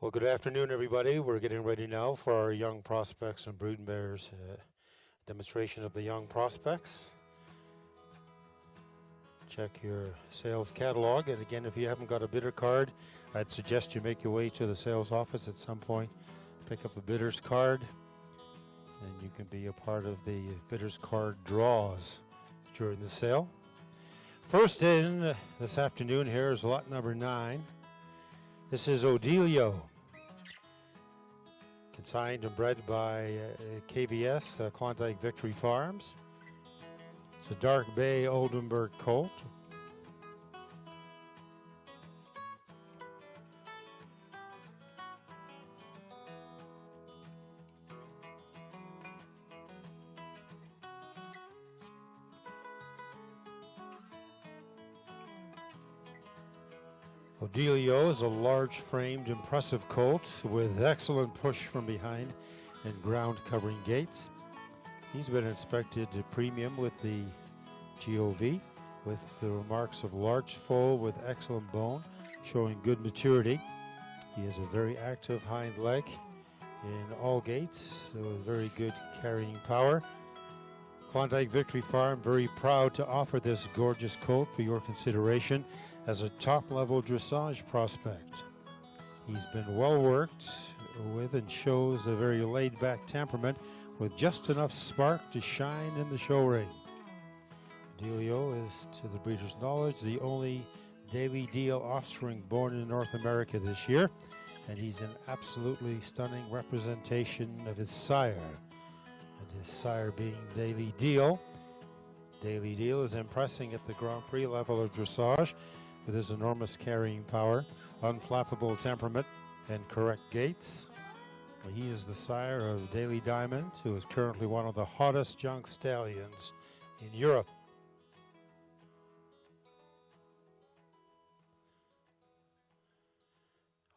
Well, good afternoon, everybody. We're getting ready now for our Young Prospects and Broodmares demonstration of the Young Prospects. Check your sales catalog, and again, if you haven't got a bidder card, I'd suggest you make your way to the sales office at some point, pick up a bidder's card, and you can be a part of the bidder's card draws during the sale. First in this afternoon here is lot number 9. This is Odelio, consigned and bred by KVS, Klondike Victory Farms. It's a dark bay Oldenburg colt. Odelio is a large-framed, impressive colt with excellent push from behind and ground-covering gaits. He's been inspected to premium with the GOV, with the remarks of large foal with excellent bone, showing good maturity. He has a very active hind leg in all gaits, with very good carrying power. Klondike Victory Farm very proud to offer this gorgeous colt for your consideration as a top-level dressage prospect. He's been well worked with and shows a very laid-back temperament with just enough spark to shine in the show ring. Odelio is, to the breeder's knowledge, the only Daily Deal offspring born in North America this year, and he's an absolutely stunning representation of his sire, and his sire being Daily Deal. Daily Deal is impressing at the Grand Prix level of dressage with his enormous carrying power, unflappable temperament, and correct gaits. He is the sire of Daily Diamond, who is currently one of the hottest young stallions in Europe.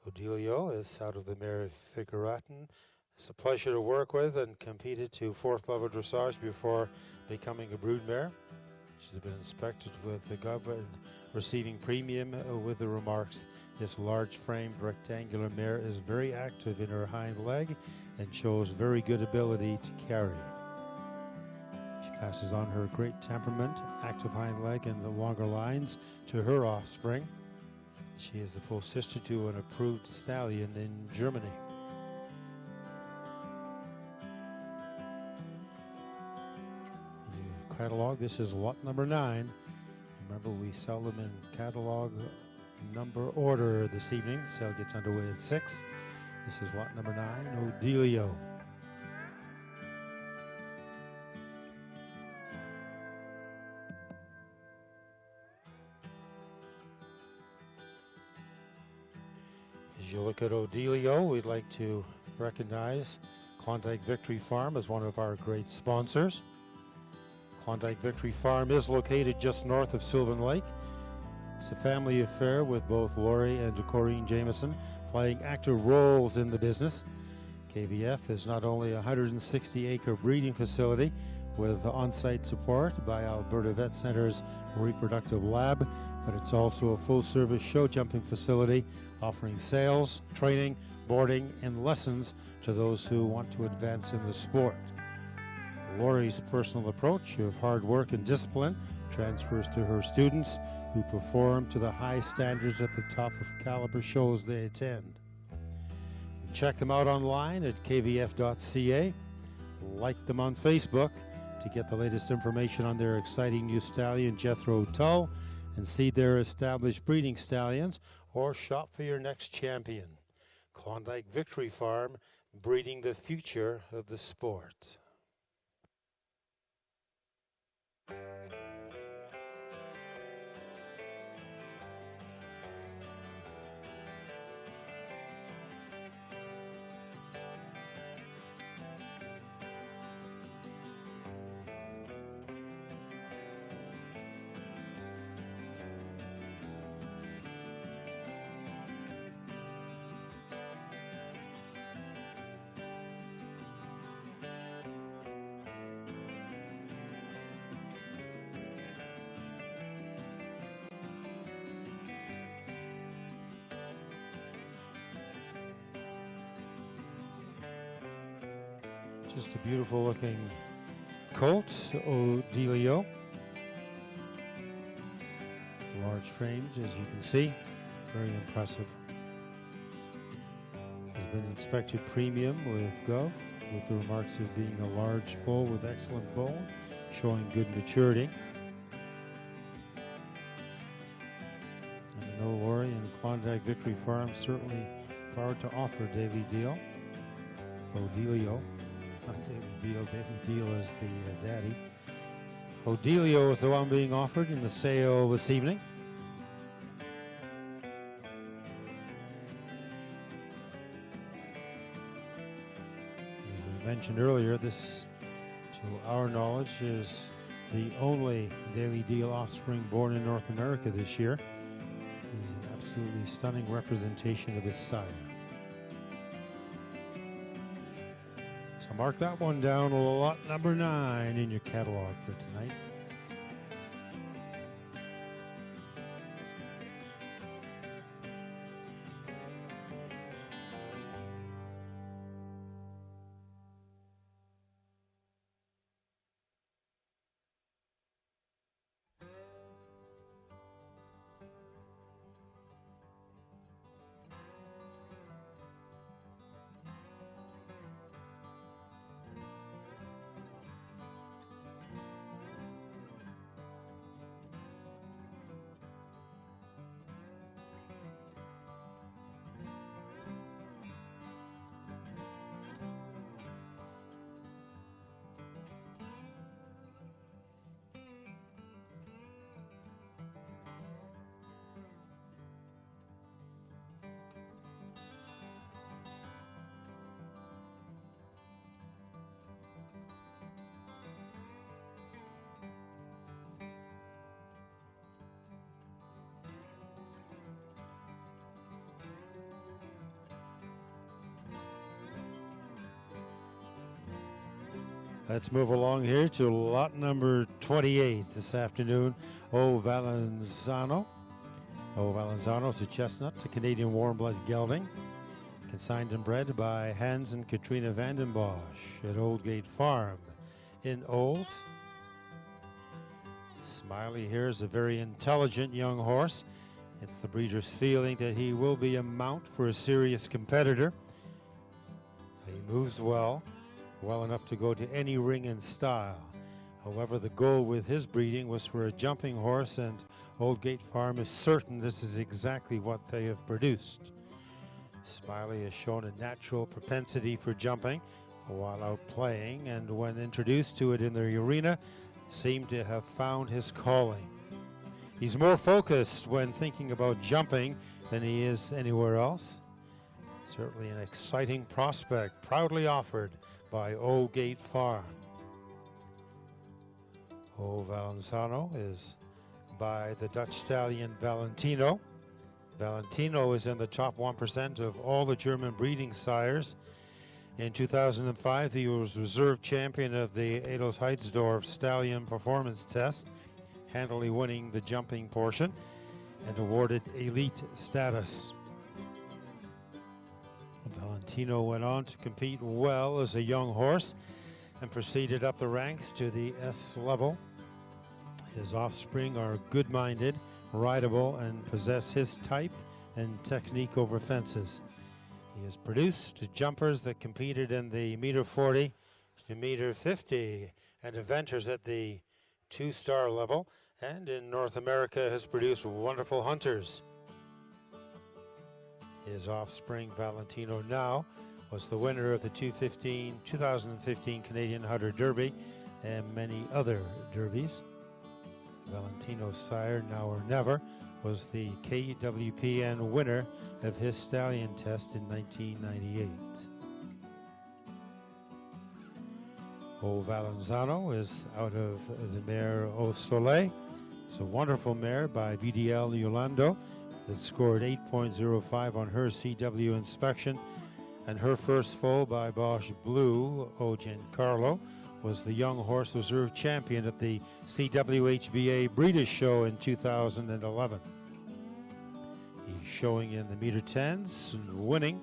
Odelio is out of the mare Figuratin. It's a pleasure to work with and competed to 4th level dressage before becoming a broodmare. She's been inspected with the Gov and receiving premium with the remarks, this large-framed rectangular mare is very active in her hind leg and shows very good ability to carry. She passes on her great temperament, active hind leg, and the longer lines to her offspring. She is the full sister to an approved stallion in Germany. Catalog, this is lot number 9. Remember, we sell them in catalog number order this evening. Sale gets underway at 6. This is lot number 9, Odelio. As you look at Odelio, we'd like to recognize Klondike Victory Farm as one of our great sponsors. Klondike Victory Farm is located just north of Sylvan Lake. It's a family affair with both Lori and Corrine Jameson playing active roles in the business. KVF is not only a 160-acre breeding facility with on-site support by Alberta Vet Centre's reproductive lab, but it's also a full-service show jumping facility offering sales, training, boarding, and lessons to those who want to advance in the sport. Lori's personal approach of hard work and discipline transfers to her students, who perform to the high standards at the top of caliber shows they attend. Check them out online at kvf.ca. Like them on Facebook to get the latest information on their exciting new stallion, Jethro Tull, and see their established breeding stallions, or shop for your next champion. Klondike Victory Farm, breeding the future of the sport. Just a beautiful looking colt, Odelio. Large framed, as you can see, very impressive. Has been inspected premium with Gov, with the remarks of being a large foal with excellent bone, showing good maturity. And no worry, and Klondike Victory Farm certainly proud to offer Daily Deal. Odelio, not Daily Deal, Daily Deal is the daddy. Odelio is the one being offered in the sale this evening. As we mentioned earlier, this, to our knowledge, is the only Daily Deal offspring born in North America this year. He's an absolutely stunning representation of his sire. So mark that one down, lot number 9 in your catalog for tonight. Let's move along here to lot number 28 this afternoon. O Valenzano. O Valenzano is a chestnut, a Canadian warm blood gelding, consigned and bred by Hans and Katrina Vanden Bosch at Oldgate Farm in Olds. Smiley here is a very intelligent young horse. It's the breeder's feeling that he will be a mount for a serious competitor. He moves well enough to go to any ring in style. However, the goal with his breeding was for a jumping horse, and Oldgate Farm is certain this is exactly what they have produced. Smiley has shown a natural propensity for jumping while out playing, and when introduced to it in the arena, seemed to have found his calling. He's more focused when thinking about jumping than he is anywhere else. Certainly an exciting prospect, proudly offered by Oldgate Farm. O Valenzano is by the Dutch stallion Valentino. Valentino is in the top 1% of all the German breeding sires. In 2005, he was reserve champion of the Edelsheidsdorf Stallion Performance Test, handily winning the jumping portion and awarded elite status. Valentino went on to compete well as a young horse and proceeded up the ranks to the S level. His offspring are good-minded, rideable, and possess his type and technique over fences. He has produced jumpers that competed in the meter 40 to meter 50 and eventers at the 2-star level, and in North America has produced wonderful hunters. His offspring, Valentino Now, was the winner of the 2015 Canadian Hunter Derby and many other derbies. Valentino's sire, Now or Never, was the KWPN winner of his stallion test in 1998. O Valenzano is out of the mare Au Soleil. It's a wonderful mare by VDL Yolando that scored 8.05 on her CW inspection, and her first foal by Bosch Blue, O Giancarlo, was the young horse reserve champion at the CWHBA Breeders' Show in 2011. He's showing in the meter 10s and winning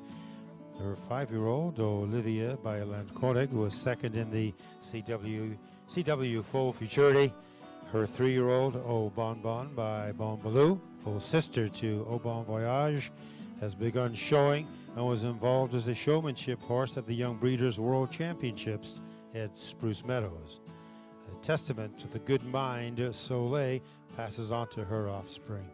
Her 5-year-old, Olivia Bailan-Koenig, was second in the CW Full Futurity. Her 3-year-old, O Bon Bon by Bon Baloo, full sister to Au Bon Voyage, has begun showing and was involved as a showmanship horse at the Young Breeders' World Championships at Spruce Meadows. A testament to the good mind Soleil passes on to her offspring.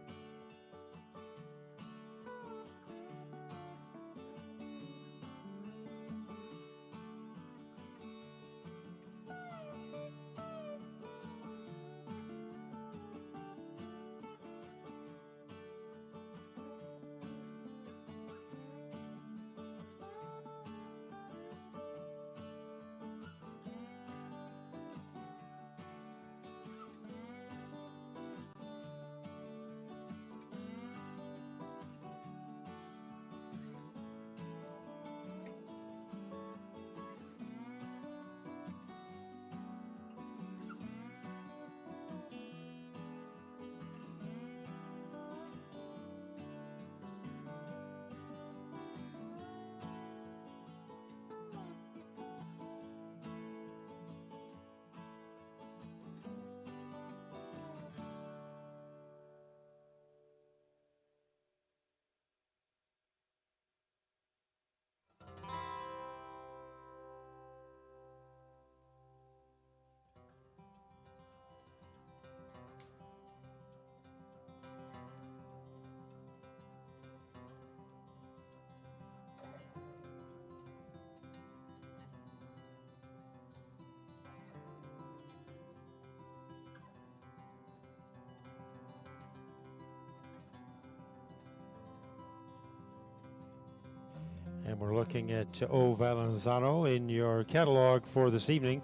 And we're looking at O Valenzano in your catalog for this evening,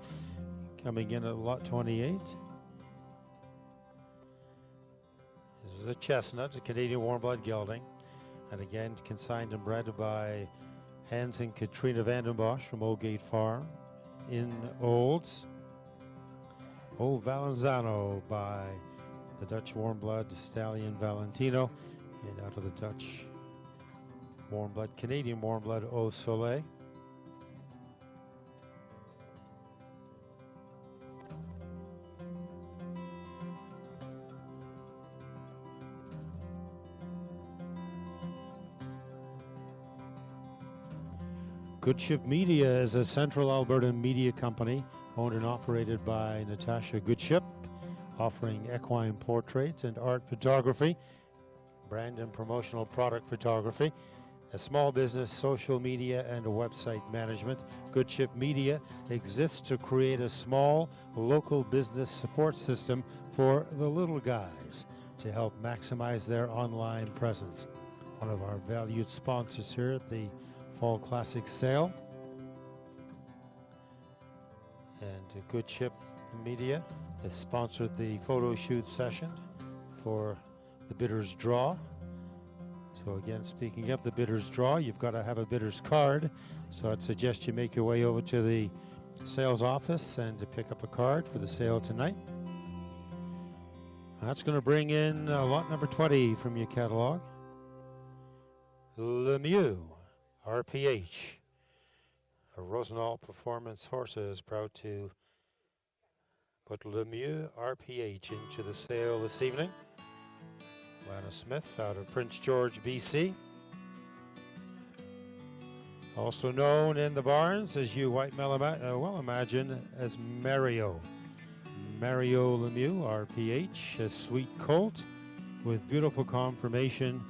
coming in at lot 28. This is a chestnut, a Canadian warm blood gelding, and again consigned and bred by Hans and Katrina Vandenbosch from Oldgate Farm in Olds. O Valenzano by the Dutch warm blood stallion Valentino, and out of the Dutch warm blood, Canadian warm blood, Au Soleil. Good Ship Media is a Central Alberta media company owned and operated by Natasha Goodship, offering equine portraits and art photography, brand and promotional product photography, a small business, social media, and a website management. Good Ship Media exists to create a small local business support system for the little guys to help maximize their online presence. One of our valued sponsors here at the Fall Classic Sale. And Good Ship Media has sponsored the photo shoot session for the Bidders Draw. So again, speaking of the Bidders Draw, you've got to have a Bidders card. So I'd suggest you make your way over to the sales office and to pick up a card for the sale tonight. That's going to bring in lot number 20 from your catalog. Lemieux, RPH. A Rosenthal Performance Horses proud to put Lemieux RPH into the sale this evening. Lana Smith out of Prince George, BC. Also known in the barns, as you might well imagine, as Mario. Mario Lemieux, RPH, a sweet colt with beautiful conformation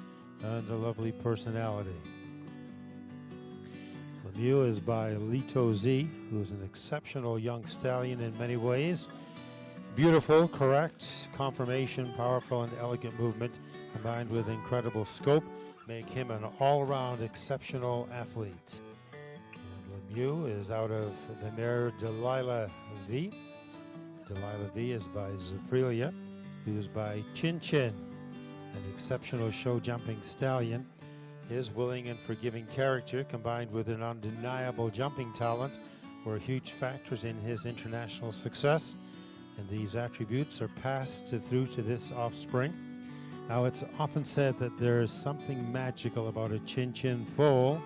and a lovely personality. Lemieux is by Lito Z, who's an exceptional young stallion in many ways. Beautiful, correct conformation, powerful and elegant movement, combined with incredible scope, make him an all-around exceptional athlete. And Lemieux is out of the mare Delilah V. Delilah V is by Zafrilia, who's by Chin Chin, an exceptional show-jumping stallion. His willing and forgiving character, combined with an undeniable jumping talent, were huge factors in his international success. And these attributes are passed through to this offspring. Now, it's often said that there is something magical about a Chin Chin foal,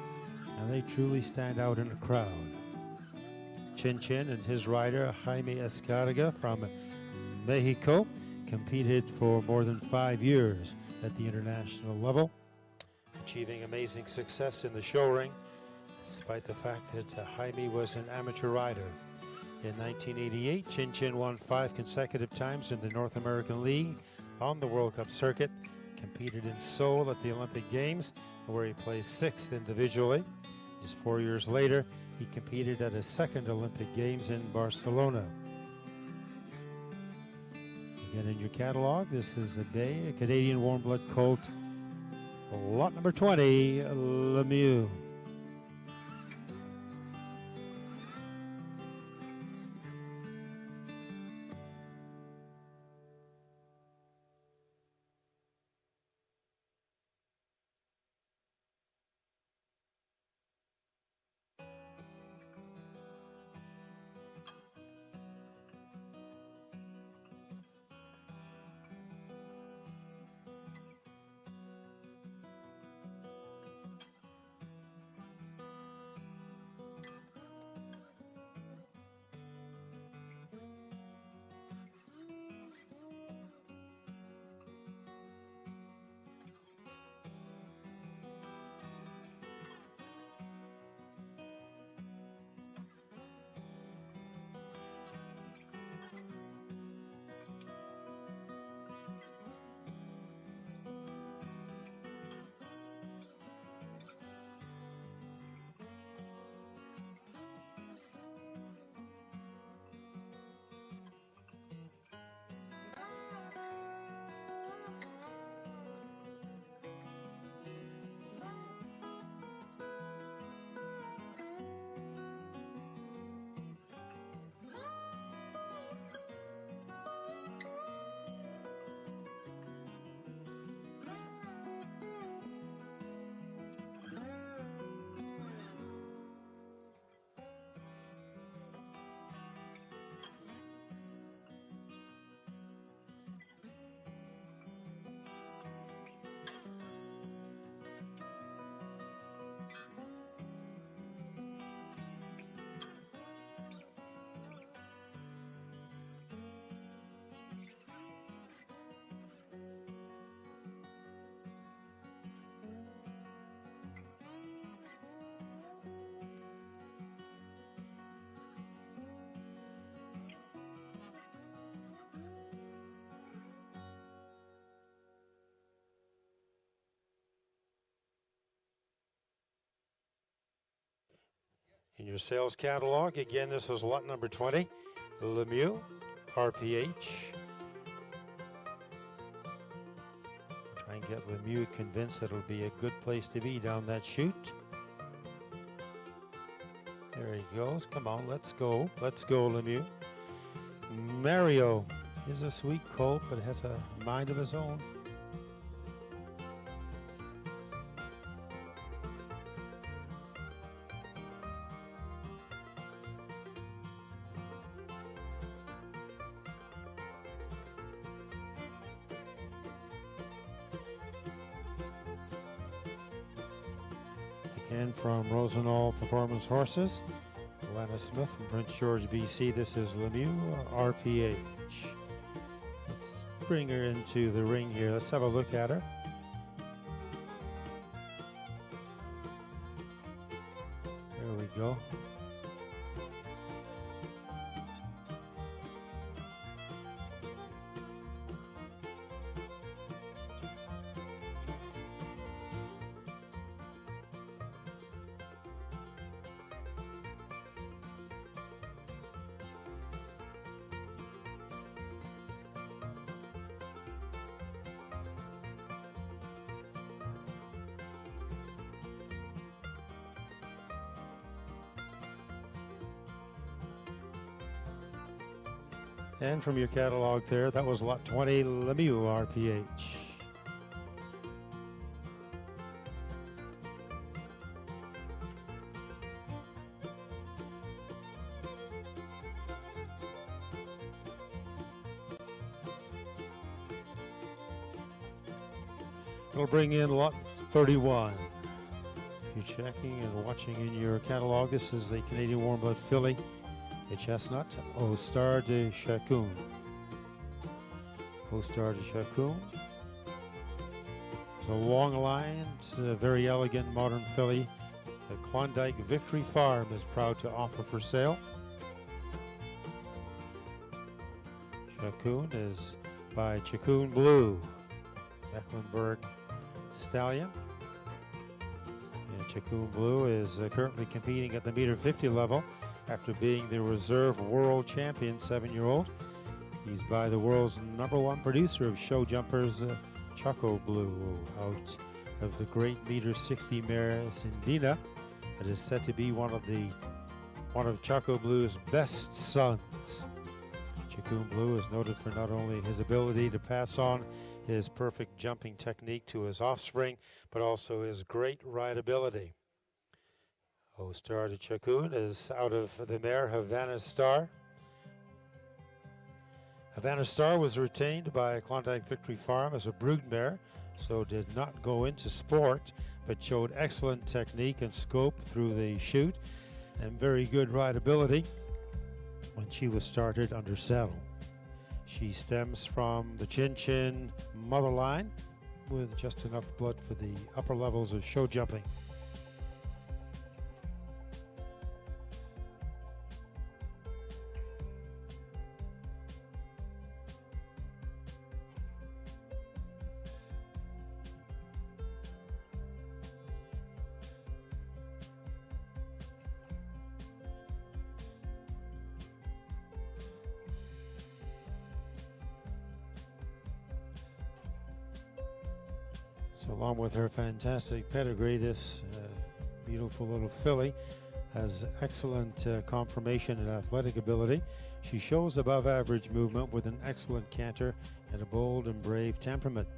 and they truly stand out in the crowd. Chin Chin and his rider Jaime Escarga from Mexico competed for more than 5 years at the international level, achieving amazing success in the show ring, despite the fact that Jaime was an amateur rider. In 1988, Chin Chin won 5 consecutive times in the North American League on the World Cup circuit, competed in Seoul at the Olympic Games, where he placed 6th individually. Just 4 years later, he competed at his 2nd Olympic Games in Barcelona. Again, in your catalog, this is a Canadian warm blood colt, lot number 20, Lemieux. In your sales catalog, again, this is lot number 20, Lemieux, RPH. Try and get Lemieux convinced that it'll be a good place to be down that chute. There he goes. Come on, let's go. Let's go, Lemieux. Mario is a sweet colt, but has a mind of his own. Again, from Rosenall Performance Horses, Lana Smith from Prince George, BC. This is Lemieux, RPH. Let's bring her into the ring here. Let's have a look at her. There we go. And from your catalog there, that was lot 20, Lemieux, RPH. It'll bring in lot 31. you're checking and watching in your catalog, this is the Canadian Warm Blood filly, a chestnut, Au Star de Chacun. Au Star de Chacun. It's a long line, it's a very elegant modern filly. The Klondike Victory Farm is proud to offer for sale. Chacun is by Chacun Blue, Mecklenburg stallion. And Chacun Blue is currently competing at the meter 50 level after being the reserve world champion 7-year-old. He's by the world's #1 producer of show jumpers, Choco Blue, out of the great meter 60 mare Sindina. It is said to be one of Choco Blue's best sons. Chacun Blue is noted for not only his ability to pass on his perfect jumping technique to his offspring, but also his great rideability. Au Star de Chacun is out of the mare Havana Star. Havana Star was retained by Klondike Victory Farm as a broodmare, so did not go into sport, but showed excellent technique and scope through the chute and very good rideability when she was started under saddle. She stems from the Chin Chin mother line with just enough blood for the upper levels of show jumping. So along with her fantastic pedigree, this beautiful little filly has excellent conformation and athletic ability. She shows above average movement with an excellent canter and a bold and brave temperament.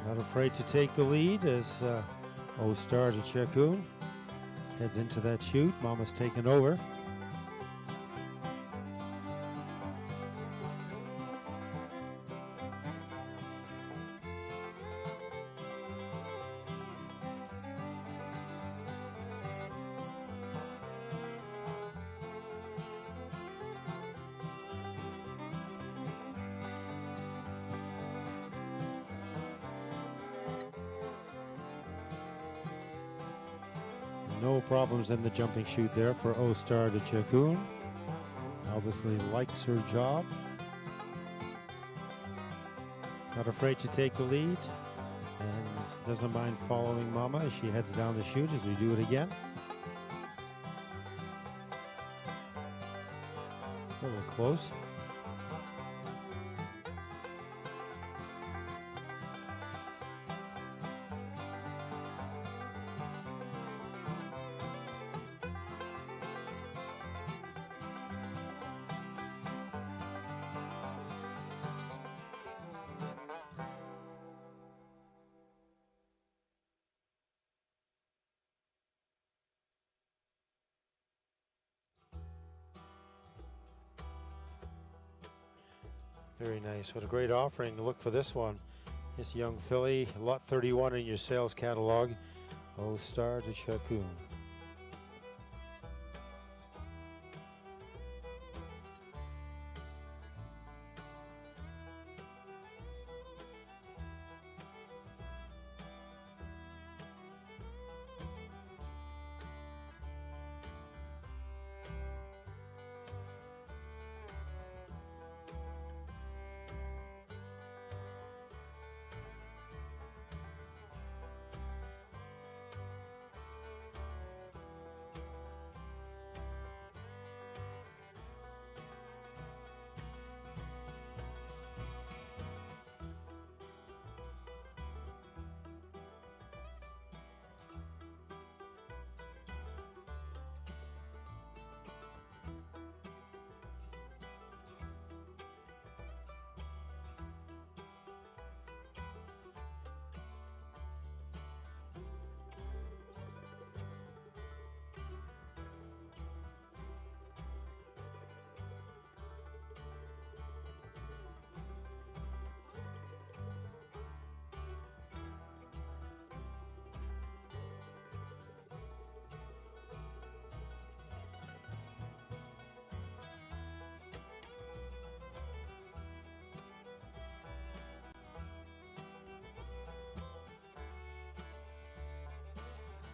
Not afraid to take the lead as Au Star de Chacun heads into that chute. Mama's taken over. No problems in the jumping chute there for Au Star de Chacun. Obviously likes her job. Not afraid to take the lead and doesn't mind following Mama as she heads down the chute as we do it again. A little close. Very nice. What a great offering. Look for this one. This young filly, lot 31 in your sales catalog. Au Star de Chacun.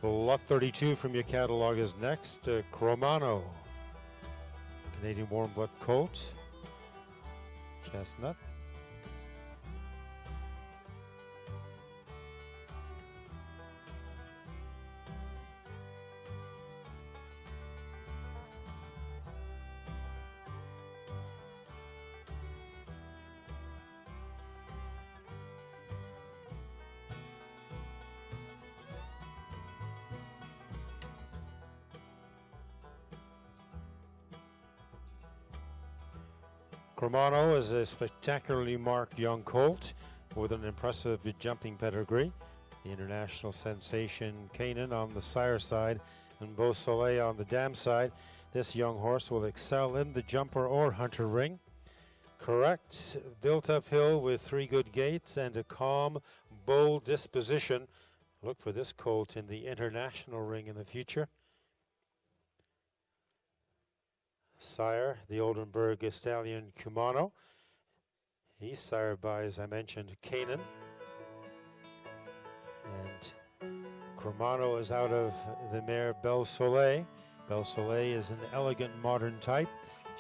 Lot 32 from your catalog is next. Cromano, Canadian warm blood colt, chestnut. Cromano is a spectacularly marked young colt with an impressive jumping pedigree. The international sensation Canaan on the sire side and Beausoleil on the dam side. This young horse will excel in the jumper or hunter ring. Correct, built uphill with 3 good gaits and a calm, bold disposition. Look for this colt in the international ring in the future. Sire, the Oldenburg stallion Kumano. He's sired by, as I mentioned, Canaan. And Cromano is out of the mare Belle Soleil. Belle Soleil is an elegant modern type.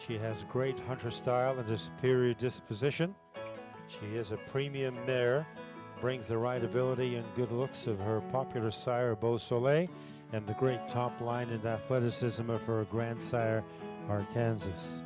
She has great hunter style and a superior disposition. She is a premium mare, brings the rideability and good looks of her popular sire Beau Soleil and the great top line and athleticism of her grandsire Arkansas.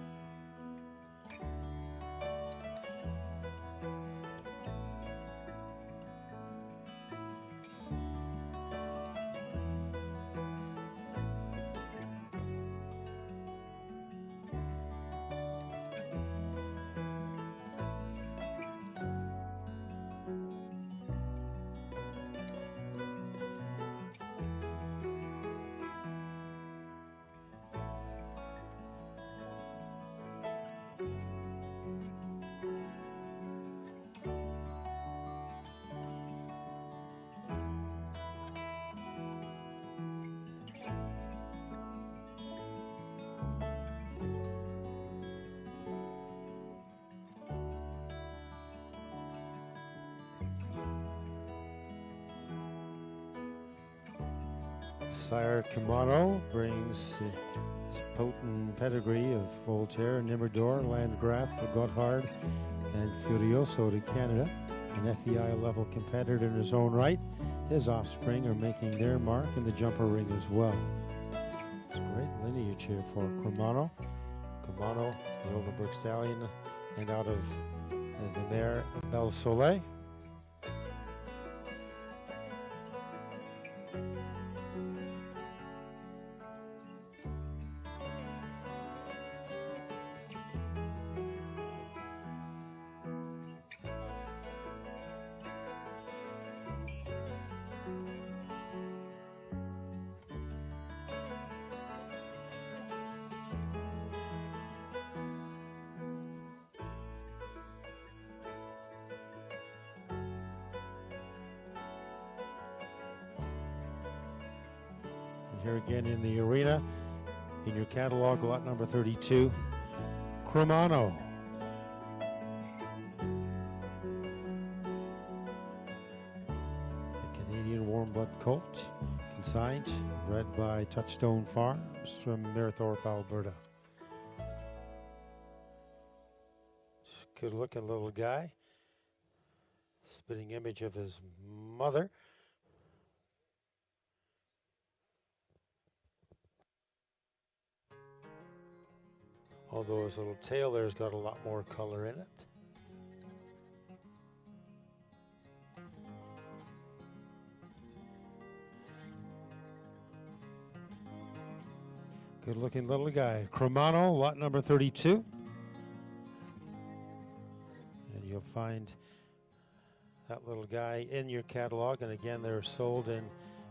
Sire Kumano brings his potent pedigree of Voltaire, Nimmerdor, Landgraf, Gotthard, and Furioso to Canada. An FEI level competitor in his own right. His offspring are making their mark in the jumper ring as well. It's a great lineage here for Cromano. Cromano, the Oldenburg stallion, and out of the mare Belle Soleil. Here again in the arena, in your catalog, lot number 32, Cromano. A Canadian warm blood colt, consigned, bred by Touchstone Farms from Mayerthorpe, Alberta. Good looking little guy. Spitting image of his mother. Although his little tail there's got a lot more color in it. Good looking little guy. Cromano, lot number 32. And you'll find that little guy in your catalog. And again, they're sold in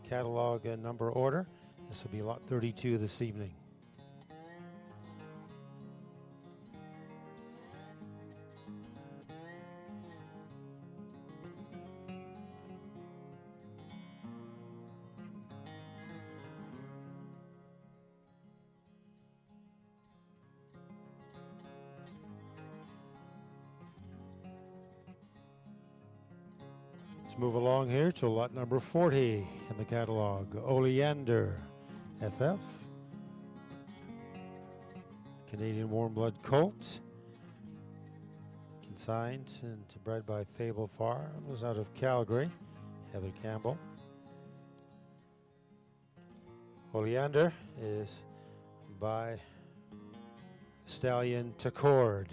catalog and number order. This will be lot 32 this evening. Let's move along here to lot number 40 in the catalog. Oleander FF. Canadian warm blood colt. Consigned and bred by Fable Farms out of Calgary. Heather Campbell. Oleander is by stallion Tacord.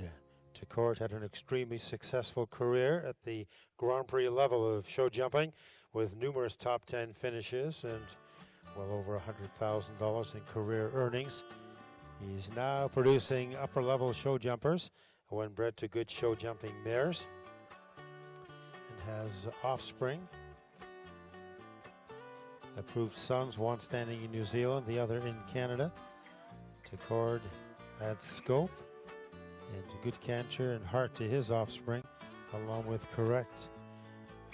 Tacord had an extremely successful career at the Grand Prix level of show jumping with numerous top 10 finishes and well over $100,000 in career earnings. He's now producing upper level show jumpers when bred to good show jumping mares and has offspring. Approved sons, one standing in New Zealand, the other in Canada. Tacord adds scope and good canter and heart to his offspring, along with correct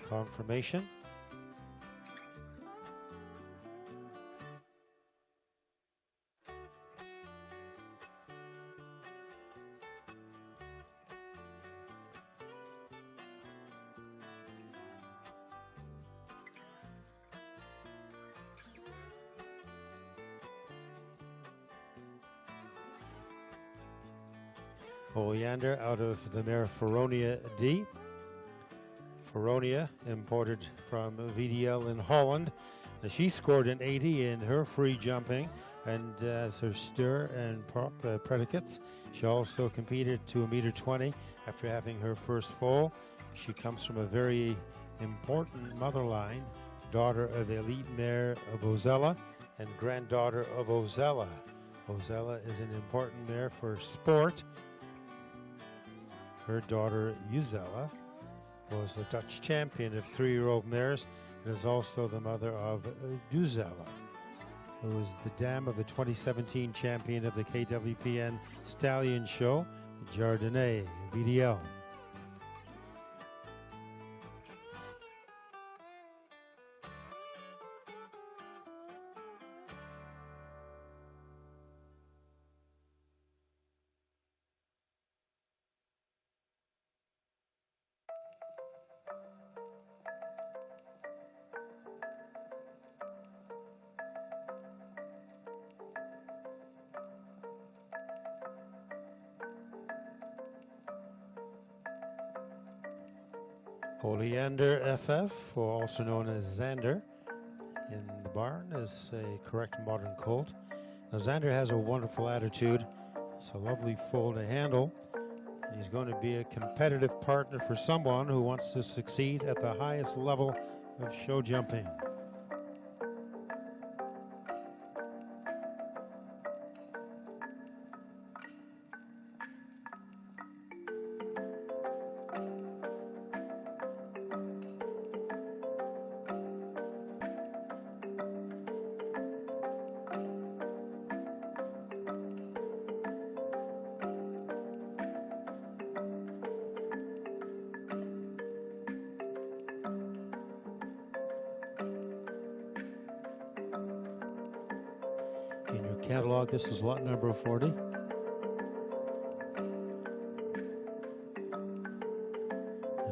conformation. Oleander out of the mare Feronia D. Feronia imported from VDL in Holland. Now, she scored an 80 in her free jumping and as her stir and predicates. She also competed to 1.20 m after having her first foal. She comes from a very important mother line, daughter of elite mare of Ozella and granddaughter of Ozella. Ozella is an important mare for sport. Her daughter, Uzella, was the Dutch champion of 3-year-old mares and is also the mother of Duzella, who was the dam of the 2017 champion of the KWPN Stallion Show, Jardinay, VDL. Oleander FF, or also known as Xander, in the barn is a correct modern colt. Now Xander has a wonderful attitude. It's a lovely foal to handle. He's going to be a competitive partner for someone who wants to succeed at the highest level of show jumping. In your catalog, this is lot number 40.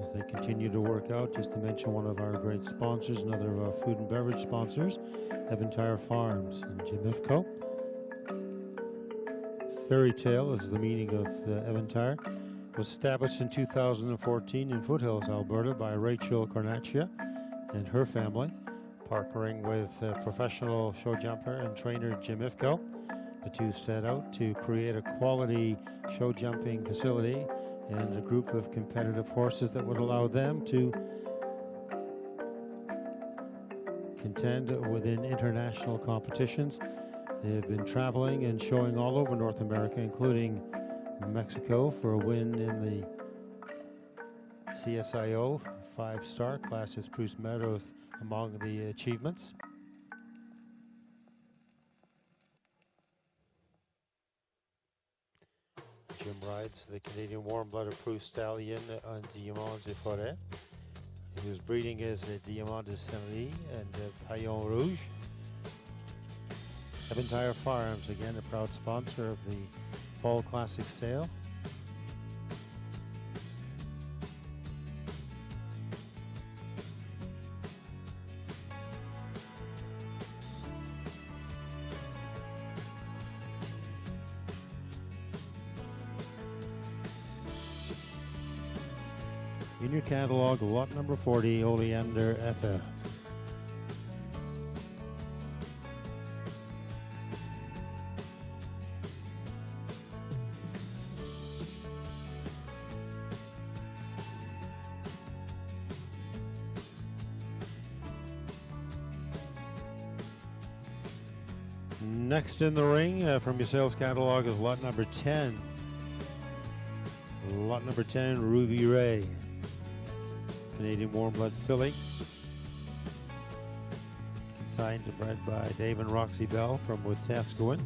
As they continue to work out, just to mention one of our great sponsors, another of our food and beverage sponsors, Eventire Farms and Jim Ifco. Fairy Tale is the meaning of Eventire. Was established in 2014 in Foothills, Alberta by Rachel Carnaccia and her family, partnering with professional show jumper and trainer Jim Ifco. The two set out to create a quality show jumping facility and a group of competitive horses that would allow them to contend within international competitions. They have been traveling and showing all over North America, including Mexico for a win in the CSIO 5-star class as Spruce Meadows among the achievements. Jim rides the Canadian warm blood approved stallion on Diamant de Forêt, whose breeding is Diamant de Saint-Louis and Paillon Rouge. Eventire Farms, again a proud sponsor of the Fall Classic Sale. in your catalog, lot number 40, Oleander FF. Next in the ring from your sales catalog is lot number 10. Lot number 10, Ruby Ray. Canadian warm blood filly. Consigned and bred by Dave and Roxy Bell from Wetaskiwin.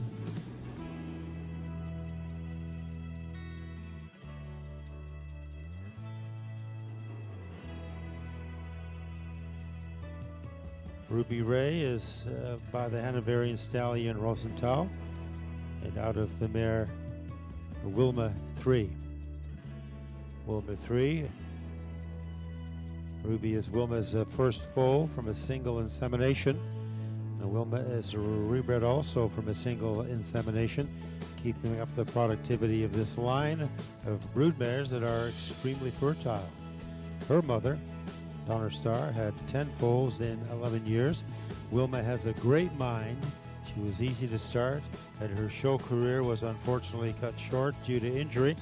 Ruby Ray is by the Hanoverian stallion Rosenthal, and out of the mare Wilma 3. Wilma 3. Ruby is Wilma's first foal from a single insemination. Now Wilma is rebred also from a single insemination, keeping up the productivity of this line of broodmares that are extremely fertile. Her mother, Donner Star, had 10 foals in 11 years. Wilma has a great mind. She was easy to start, and her show career was unfortunately cut short due to injury.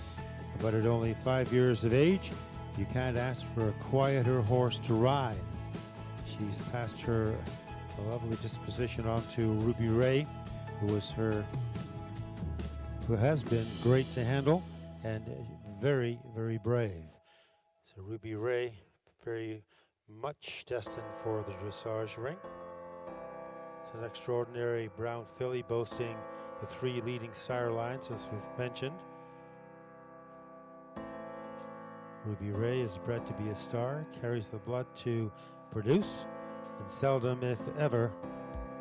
But at only 5 years of age, you can't ask for a quieter horse to ride. She's passed her lovely disposition on to Ruby Ray, who has been great to handle and very, very brave. So Ruby Ray, very much destined for the dressage ring. It's an extraordinary brown filly boasting the 3 leading sire lines, as we've mentioned. Ruby Ray is bred to be a star, carries the blood to produce, and seldom, if ever,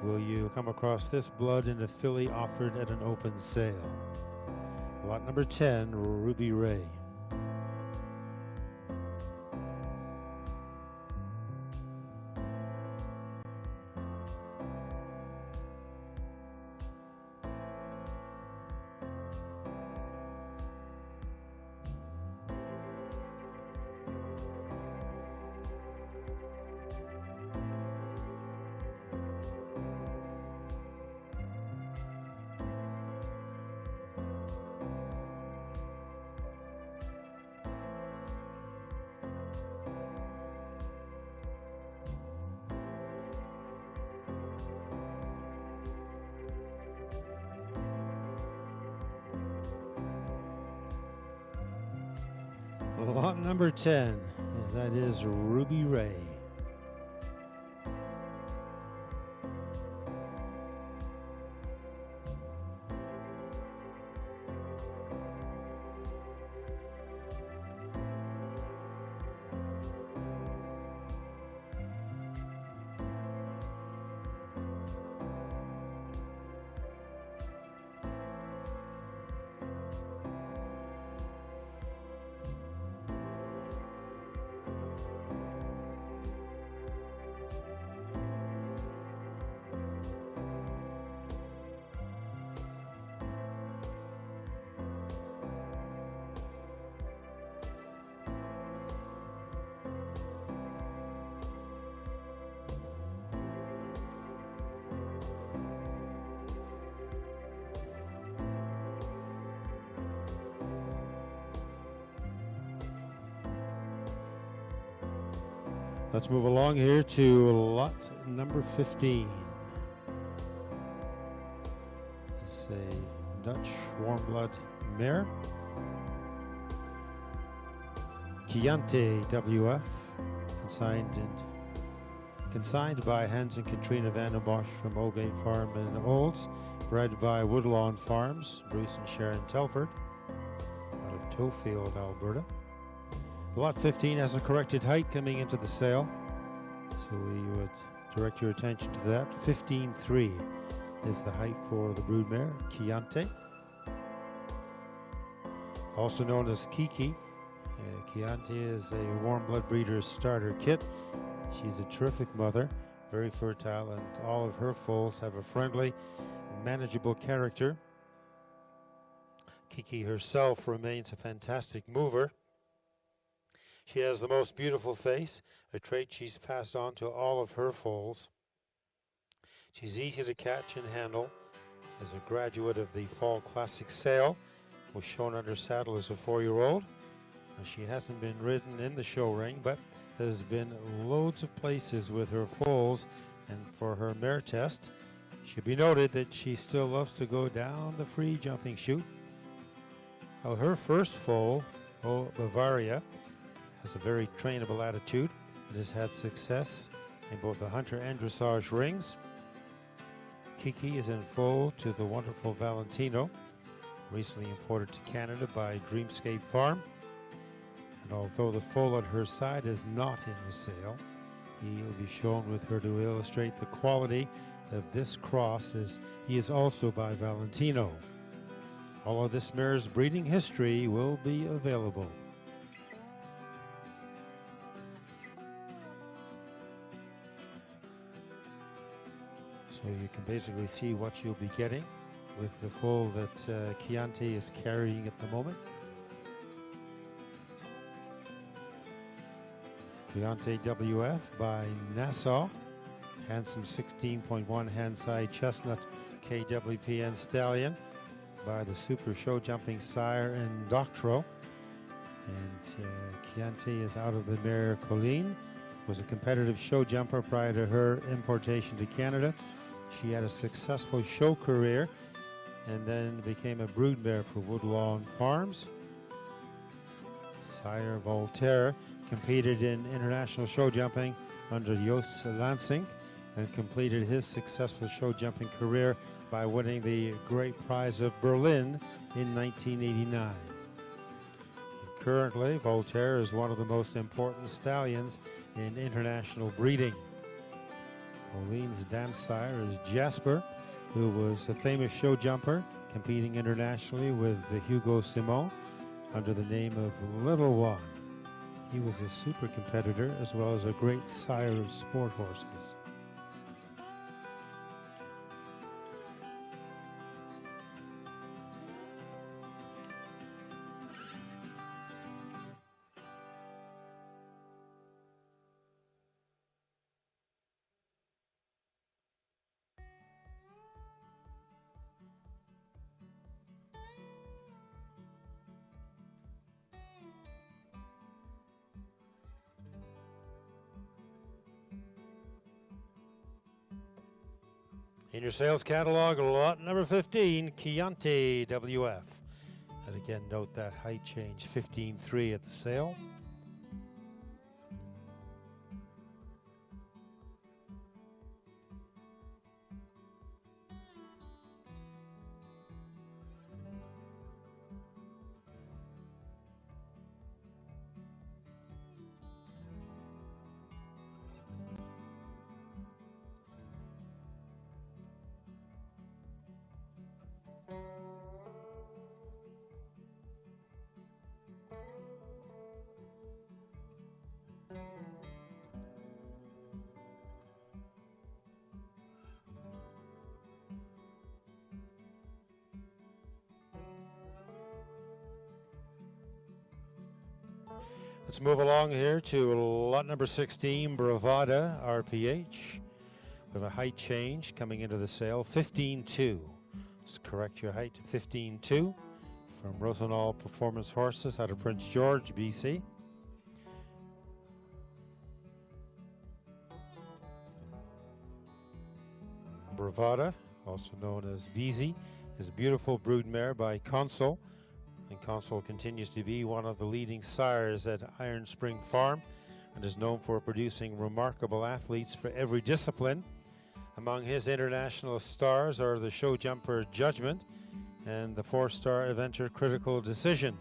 will you come across this blood in a filly offered at an open sale. Lot number 10, Ruby Ray. Lot number 10, and that is Ruby Ray. Let's move along here to lot number 15. It's a Dutch warm blood mare. Chianti WF, consigned by Hans and Katrina van den Bosch from Oldgate Farm in Olds, bred by Woodlawn Farms, Bruce and Sharon Telford, out of Tofield, Alberta. Lot 15 has a corrected height coming into the sale, so we would direct your attention to that. 15.3 is the height for the broodmare, Chianti. Also known as Kiki. Chianti is a warm blood breeder starter kit. She's a terrific mother, very fertile, and all of her foals have a friendly, manageable character. Kiki herself remains a fantastic mover. She has the most beautiful face, a trait she's passed on to all of her foals. She's easy to catch and handle. As a graduate of the Fall Classic sale, was shown under saddle as a 4-year-old. She hasn't been ridden in the show ring, but has been loads of places with her foals, and for her mare test, it should be noted that she still loves to go down the free jumping chute. Her first foal, Bavaria, has a very trainable attitude and has had success in both the hunter and dressage rings. Kiki is in foal to the wonderful Valentino, recently imported to Canada by Dreamscape Farm. And although the foal at her side is not in the sale, he will be shown with her to illustrate the quality of this cross, as he is also by Valentino. All of this mare's breeding history will be available. So you can basically see what you'll be getting with the foal that Chianti is carrying at the moment. Chianti WF by Nassau. Handsome 16.1 hand-side chestnut KWPN stallion by the super show jumping sire and Doctorow. And Chianti is out of the mare Colleen. Was a competitive show jumper prior to her importation to Canada. She had a successful show career and then became a broodmare for Woodlawn Farms. Sire Voltaire competed in international show jumping under Jos Lansing and completed his successful show jumping career by winning the Great Prize of Berlin in 1989. Currently, Voltaire is one of the most important stallions in international breeding. Colleen's dam sire is Jasper, who was a famous show jumper competing internationally with the Hugo Simon under the name of Little One. He was a super competitor as well as a great sire of sport horses. In your sales catalog, lot number 15, Chianti WF. And again, note that height change, 15.3 at the sale. Let's move along here to lot number 16, Bravada RPH. We have a height change coming into the sale, 15.2. Let's correct your height to 15.2 from Rothenall Performance Horses out of Prince George, BC. Bravada, also known as Beezy, is a beautiful broodmare by Consul. And Consul continues to be one of the leading sires at Iron Spring Farm and is known for producing remarkable athletes for every discipline. Among his international stars are the show jumper Judgment and the 4-star eventer Critical Decision.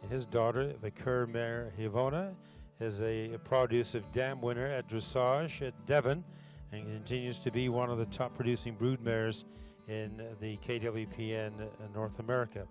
His daughter, the Cur mare Hivona, is a producive dam winner at dressage at Devon and continues to be one of the top producing broodmares in the KWPN North America.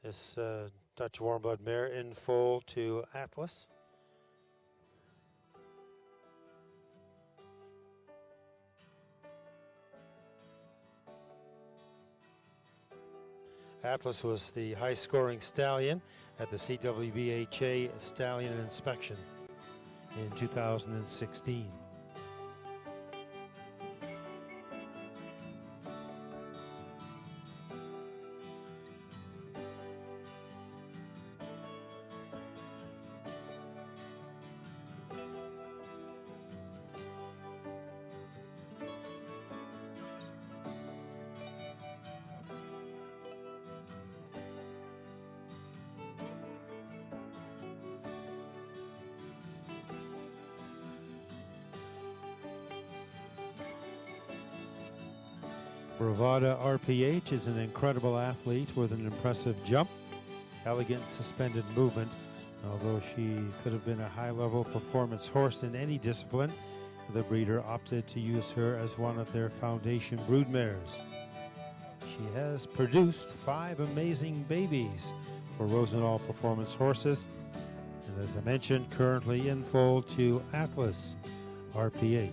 This Dutch warm blood mare in full to Atlas. Atlas was the high-scoring stallion at the CWBHA Stallion Inspection in 2016. Bravada RPH is an incredible athlete with an impressive jump, elegant suspended movement. Although she could have been a high-level performance horse in any discipline, the breeder opted to use her as one of their foundation broodmares. She has produced 5 amazing babies for Rosenthal Performance Horses, and as I mentioned, currently in foal to Atlas RPH.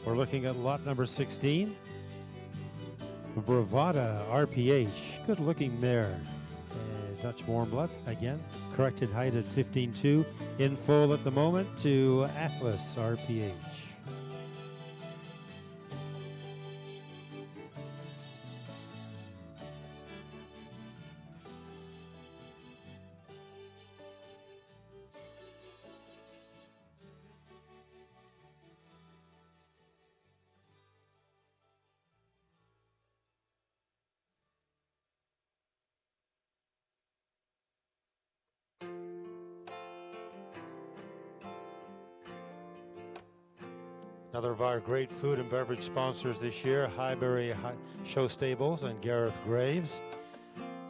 We're looking at lot number 16. Bravada RPH, good looking mare. Dutch warm blood again, corrected height at 15.2, in full at the moment to Atlas RPH. Another of our great food and beverage sponsors this year, Highbury Show Stables and Gareth Graves.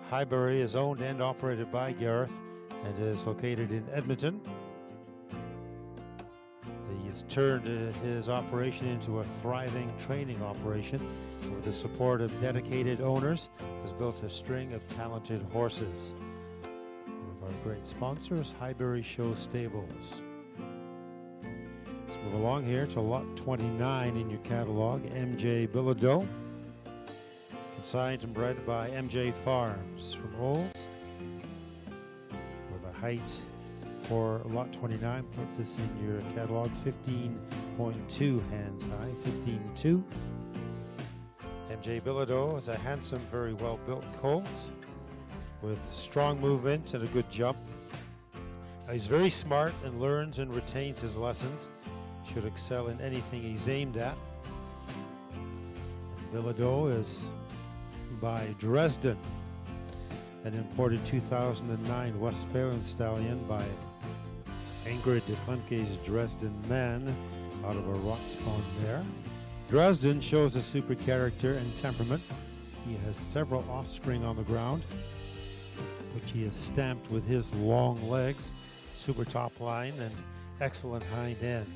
Highbury is owned and operated by Gareth and is located in Edmonton. He has turned his operation into a thriving training operation. With the support of dedicated owners, has built a string of talented horses. One of our great sponsors, Highbury Show Stables. Move along here to lot 29 in your catalog, MJ Bilodeau. Consigned and bred by MJ Farms from Olds. With a height for lot 29, put this in your catalog, 15.2 hands high, 15.2. MJ Bilodeau is a handsome, very well-built colt with strong movement and a good jump. He's very smart and learns and retains his lessons. Should excel in anything he's aimed at. Bilodeau is by Dresden, an imported 2009 Westphalian stallion by Ingrid de Klemke's Dresden Man out of a Rotspawn mare. Dresden shows a super character and temperament. He has several offspring on the ground, which he has stamped with his long legs, super top line, and excellent hind end.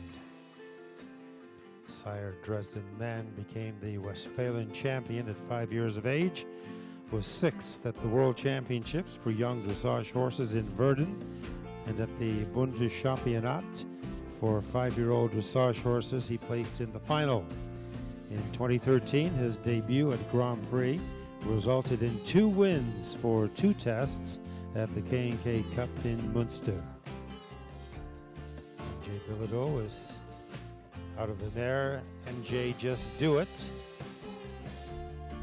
Sire Dresden Man became the Westphalian champion at 5 years of age, was 6th at the World Championships for young dressage horses in Verden, and at the Bundeschampionat for 5-year-old dressage horses he placed in the final. In 2013, his debut at Grand Prix resulted in 2 wins for 2 tests at the K&K Cup in Munster. MJ Bilodeau is out of the mare, MJ Just Do It.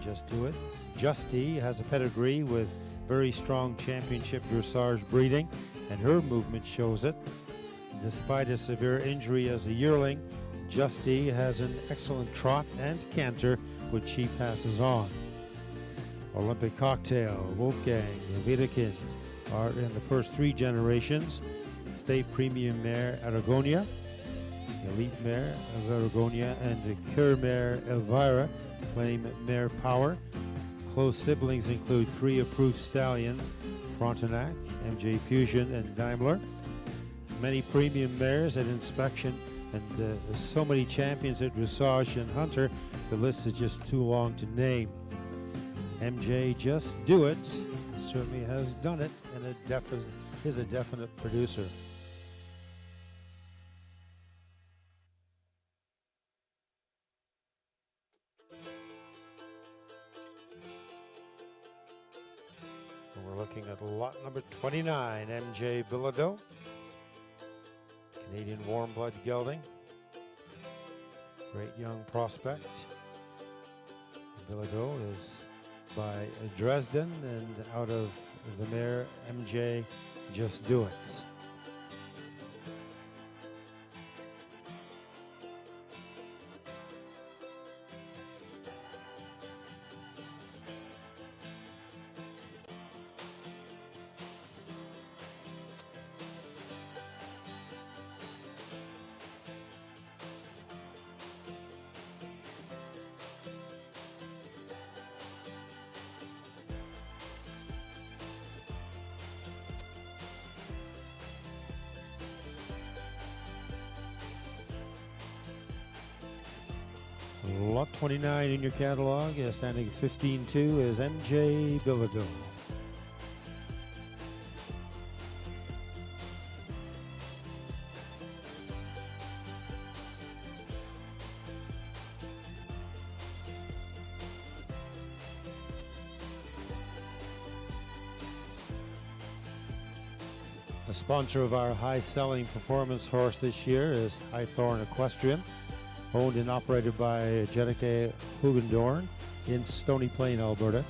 Just Do It. Justy has a pedigree with very strong championship dressage breeding, and her movement shows it. Despite a severe injury as a yearling, Justy has an excellent trot and canter which she passes on. Olympic Cocktail, Wolfgang, and Wiedekind are in the first 3 generations. State Premium Mare Aragonia, Elite Mare of Aragonia, and the Cure Mare Elvira claim mare power. Close siblings include 3 approved stallions, Frontenac, MJ Fusion, and Daimler. Many premium mares at inspection, and so many champions at dressage and hunter, the list is just too long to name. MJ Just Do It certainly has done it, and is a definite producer. We're looking at lot number 29, MJ Bilodeau, Canadian warm blood gelding, great young prospect. Bilodeau is by Dresden and out of the mare MJ Just Do It. Lot 29 in your catalog, standing 15-2 is MJ Bilodeau. The sponsor of our high-selling performance horse this year is Highthorn Equestrian, owned and operated by Jenicke Hugendorn in Stony Plain, Alberta.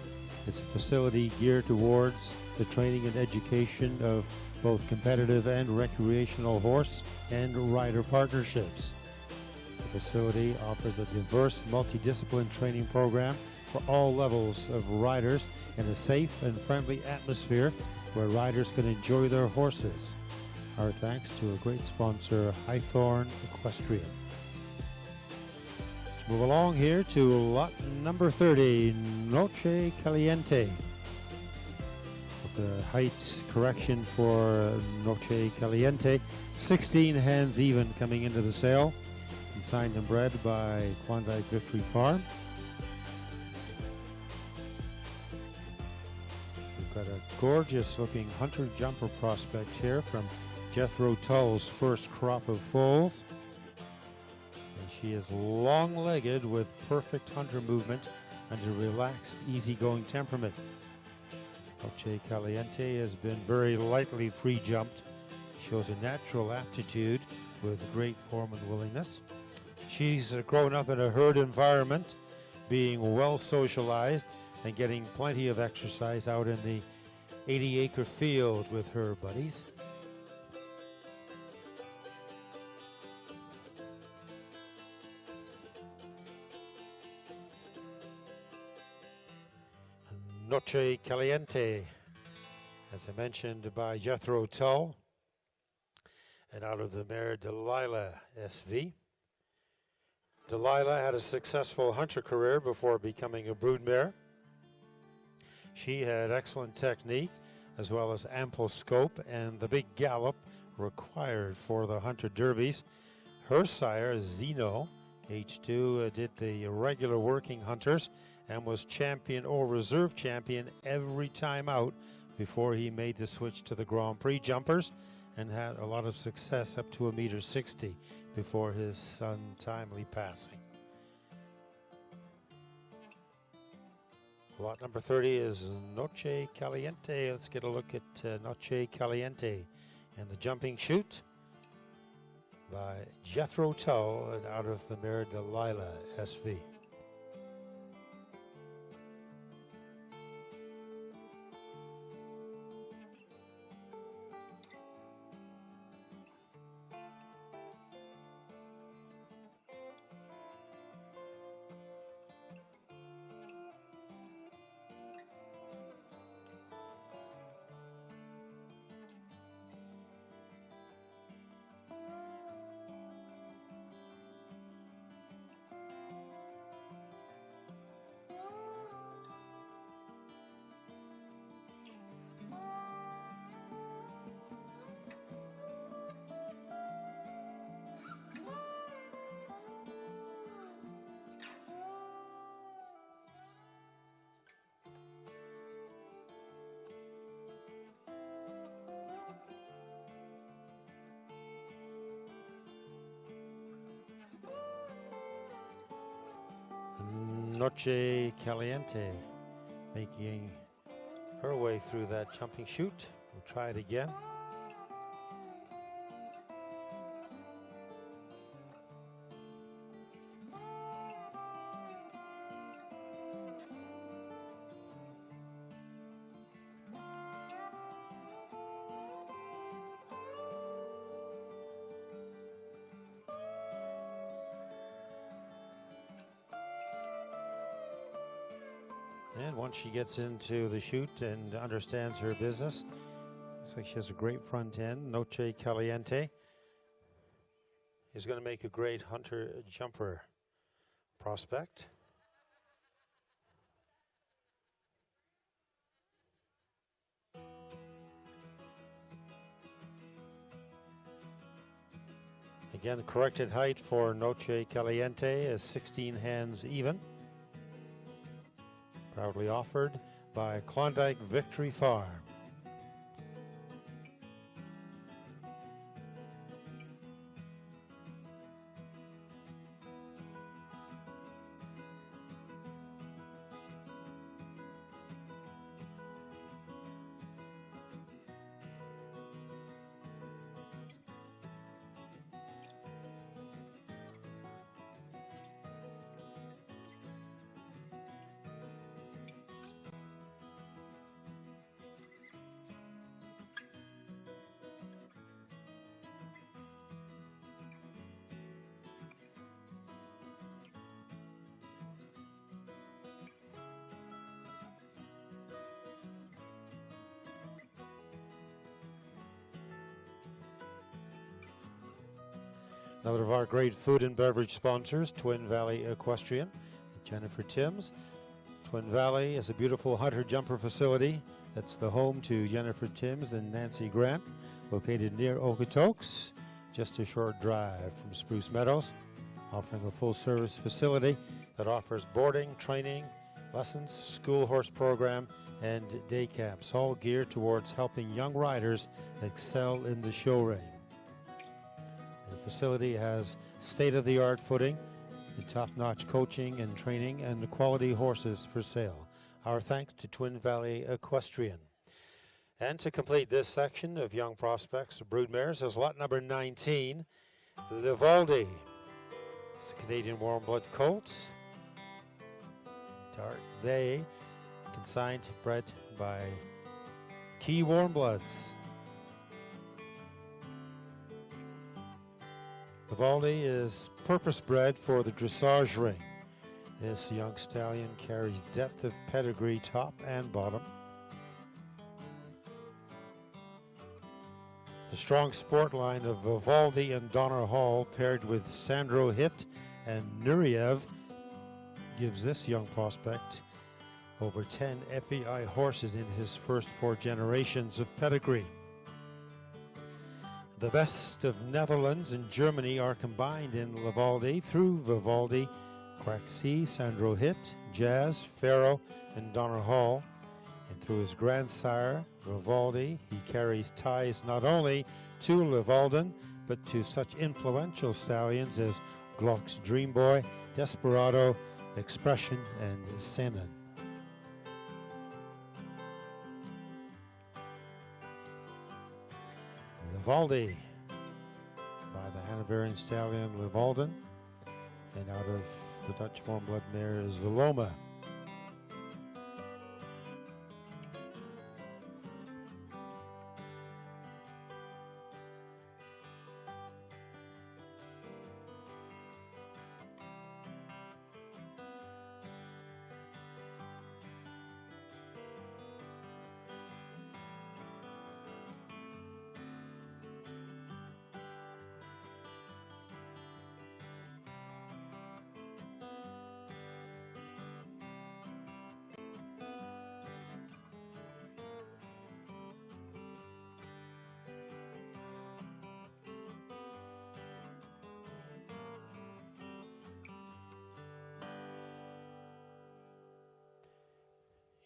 It's a facility geared towards the training and education of both competitive and recreational horse and rider partnerships. The facility offers a diverse, multidiscipline training program for all levels of riders in a safe and friendly atmosphere where riders can enjoy their horses. Our thanks to a great sponsor, Highthorn Equestrian. Move along here to lot number 30, Noche Caliente. The height correction for Noche Caliente, 16 hands even coming into the sale. Consigned and bred by Klondike Victory Farm. We've got a gorgeous looking hunter jumper prospect here from Jethro Tull's first crop of foals. She is long-legged with perfect hunter movement and a relaxed, easygoing temperament. Noche Caliente has been very lightly free-jumped, shows a natural aptitude with great form and willingness. She's grown up in a herd environment, being well socialized and getting plenty of exercise out in the 80-acre field with her buddies. Noche Caliente, as I mentioned, by Jethro Tull, and out of the mare Delilah SV. Delilah had a successful hunter career before becoming a broodmare. She had excellent technique as well as ample scope and the big gallop required for the hunter derbies. Her sire, Zeno, H2, did the regular working hunters and was champion or reserve champion every time out before he made the switch to the Grand Prix jumpers, and had a lot of success up to 1.60 meters before his untimely passing. Lot number 30 is Noche Caliente. Let's get a look at Noche Caliente and the jumping chute by Jethro Tull and out of the mare Delilah SV. Noche Caliente making her way through that jumping chute. We'll try it again. And once she gets into the chute and understands her business, looks like she has a great front end. Noche Caliente is going to make a great hunter-jumper prospect. Again, the corrected height for Noche Caliente is 16 hands even. Proudly offered by Klondike Victory Farm. Another of our great food and beverage sponsors, Twin Valley Equestrian, Jennifer Timms. Twin Valley is a beautiful hunter-jumper facility that's the home to Jennifer Timms and Nancy Grant, located near Okotoks, just a short drive from Spruce Meadows, offering a full-service facility that offers boarding, training, lessons, school horse program, and day camps, all geared towards helping young riders excel in the show ring. The facility has state-of-the-art footing, and top-notch coaching and training, and quality horses for sale. Our thanks to Twin Valley Equestrian. And to complete this section of young prospects of broodmares is lot number 19, Livaldi. It's the Canadian Warm Blood Colts. Dark Day, consigned, bred by Key Warm Bloods. Livaldi is purpose-bred for the dressage ring. This young stallion carries depth of pedigree top and bottom. The strong sport line of Vivaldi and Donner Hall paired with Sandro Hit and Nureyev gives this young prospect over 10 FEI horses in his first 4 generations of pedigree. The best of Netherlands and Germany are combined in Livaldi through Vivaldi, Craxi, Sandro Hit, Jazz, Pharaoh, and Donner Hall. And through his grandsire, Vivaldi, he carries ties not only to Livalden, but to such influential stallions as Glock's Dream Boy, Desperado, Expression, and Sennen. Livaldi by the Hanoverian stallion Livalden, and out of the Dutch warm blood mare is the Loma.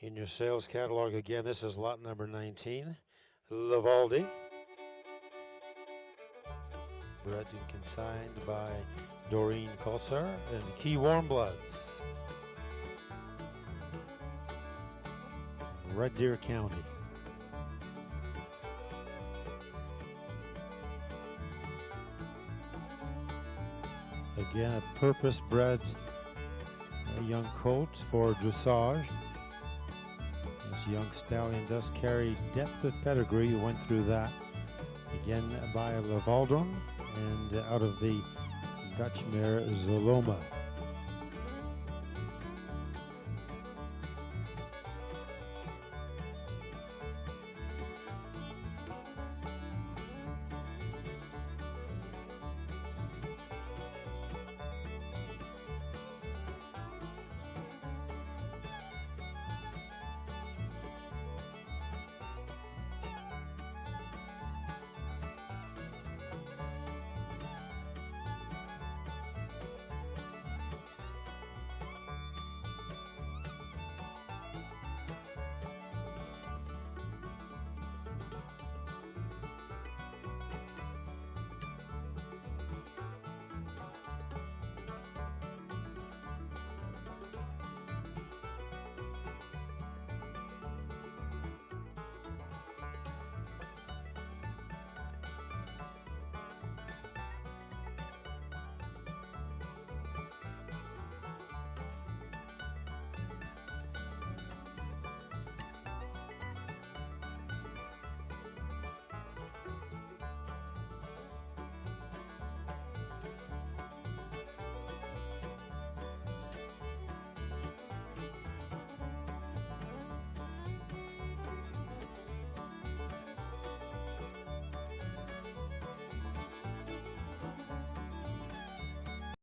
In your sales catalog again, this is lot number 19, Livaldi. Bred and consigned by Doreen Kolsar and Key Warm Bloods. Red Deer County. Again, a purpose-bred young colt for dressage. This young stallion does carry depth of pedigree. We went through that again by Lavaldon and out of the Dutch mare Zaloma.